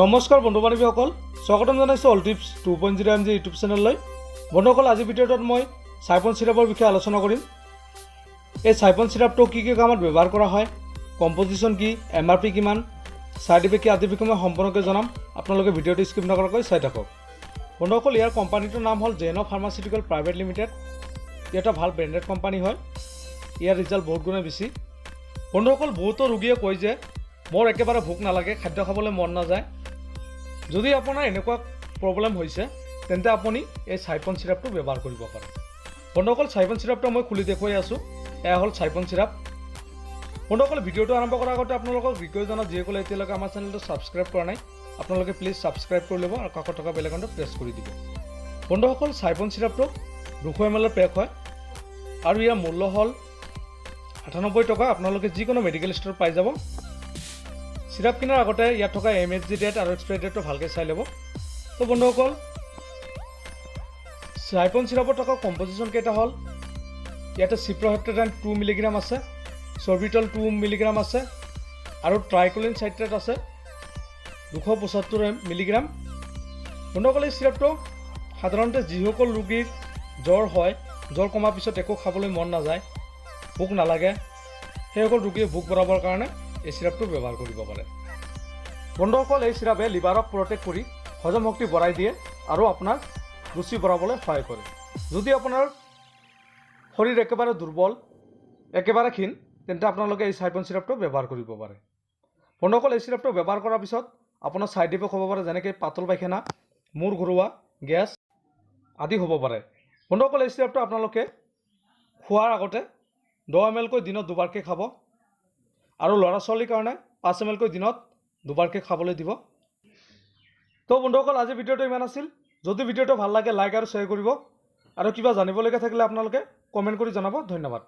নমস্কাৰ বন্ধু বান্ধৱীসকল, স্বাগতম জনাইছোঁ অল টিপছ 2.0 MG ইউটিউব চেনেললৈ। বন্ধুসকল, আজি ভিডিঅ'টোত মই চাইফন চিৰাপৰ বিষয়ে আলোচনা কৰিম। এই চাইফন চিৰাপটো কি কি কামত ব্যৱহাৰ কৰা হয়, কম্পজিশ্যন কি, MRP কিমান, ছাইড ইফেক্ট কি আদি বিষয়ে মই সম্পূৰ্ণকৈ জনাম। আপোনালোকে ভিডিঅ'টো স্কিপ নকৰাকৈ চাই থাকক। বন্ধুসকল, ইয়াৰ কোম্পানীটোৰ নাম হ'ল জেন ফাৰ্মাচিউটিকেল প্ৰাইভেট লিমিটেড। ই এটা ভাল ব্ৰেণ্ডেড কোম্পানী হয়। ইয়াৰ ৰিজাল্ট বহুত গুণে বেছি। বন্ধুসকল, বহুতো ৰোগীয়ে কয় যে মোৰ একেবাৰে ভোক নালাগে, খাদ্য খাবলৈ মন নাযায়। যদি আপোনাৰ এনেকুৱা প্ৰব্লেম হৈছে তেন্তে আপুনি এই চাইফন চিৰাপটো ব্যৱহাৰ কৰিব পাৰে। বন্ধুসকল, চাইফন চিৰাপটো মই খুলি দেখুৱাই আছোঁ। এয়া হ'ল চাইফন চিৰাপ। বন্ধুসকল, ভিডিঅ'টো আৰম্ভ কৰাৰ আগতে আপোনালোকক ৰিকুৱেষ্ট জনাওঁ, যিসকলে এতিয়ালৈকে আমাৰ চেনেলটো ছাবস্ক্ৰাইব কৰা নাই আপোনালোকে প্লিজ ছাবস্ক্ৰাইব কৰি ল'ব আৰু কাষত থকা বেল আইকনটো প্ৰেছ কৰি দিব। বন্ধুসকল, চাইফন চিৰাপটো 200 ml পেক হয় আৰু ইয়াৰ মূল্য হ'ল 98 টকা। আপোনালোকে যিকোনো মেডিকেল ষ্ট'ৰত পাই যাব। চিৰাপ কিনাৰ আগতে ইয়াত থকা MHG ডেট আৰু এক্সপায়াৰী ডেটটো ভালকৈ চাই ল'ব। তো বন্ধুসকল, চাইফন চিৰাপত থকা কম্পজিশ্যন কেইটা হ'ল, ইয়াতে চিপ্ৰহেপ্টেডাইন 2 মিলিগ্ৰাম আছে, চৰ্বিটল 2 মিলিগ্ৰাম আছে আৰু ট্ৰাইকলিন চাইট্ৰেট আছে 275 মিলিগ্ৰাম। বন্ধুসকল, এই চিৰাপটো সাধাৰণতে যিসকল ৰোগীৰ জ্বৰ হয়, জ্বৰ কমাৰ পিছত একো খাবলৈ মন নাযায়, ভোক নালাগে, সেইসকল ৰোগীয়ে ভোক বঢ়াবৰ কাৰণে এই চিৰাপটো ব্যৱহাৰ কৰিব পাৰে। বন্ধুসকল, এই চিৰাপে লিভাৰক প্ৰটেক্ট কৰি হজম শক্তি বঢ়াই দিয়ে আৰু আপোনাক ৰুচি বঢ়াবলৈ সহায় কৰে। যদি আপোনাৰ শৰীৰ একেবাৰে দুৰ্বল, একেবাৰে ক্ষীণ, তেন্তে আপোনালোকে এই চাইফন চিৰাপটো ব্যৱহাৰ কৰিব পাৰে। বন্ধুসকল, এই চিৰাপটো ব্যৱহাৰ কৰাৰ পিছত আপোনাৰ ছাইড ইফেক্ট হ'ব পাৰে, যেনেকৈ পাতল পায়খানা, মূৰ ঘূৰোৱা, গেছ আদি হ'ব পাৰে। বন্ধুসকল, এই চিৰাপটো আপোনালোকে খোৱাৰ আগতে 10 ml কৈ দিনত দুবাৰকৈ খাব আৰু ল'ৰা ছোৱালীৰ কাৰণে 5 ml কৈ দিনত দুবাৰকৈ খাবলৈ দিব। তো বন্ধুসকল, আজি ভিডিঅ'টো ইমান আছিল। যদি ভিডিঅ'টো ভাল লাগে লাইক আৰু শ্বেয়াৰ কৰিব আৰু কিবা জানিবলগীয়া থাকিলে আপোনালোকে কমেণ্ট কৰি জনাব। ধন্যবাদ।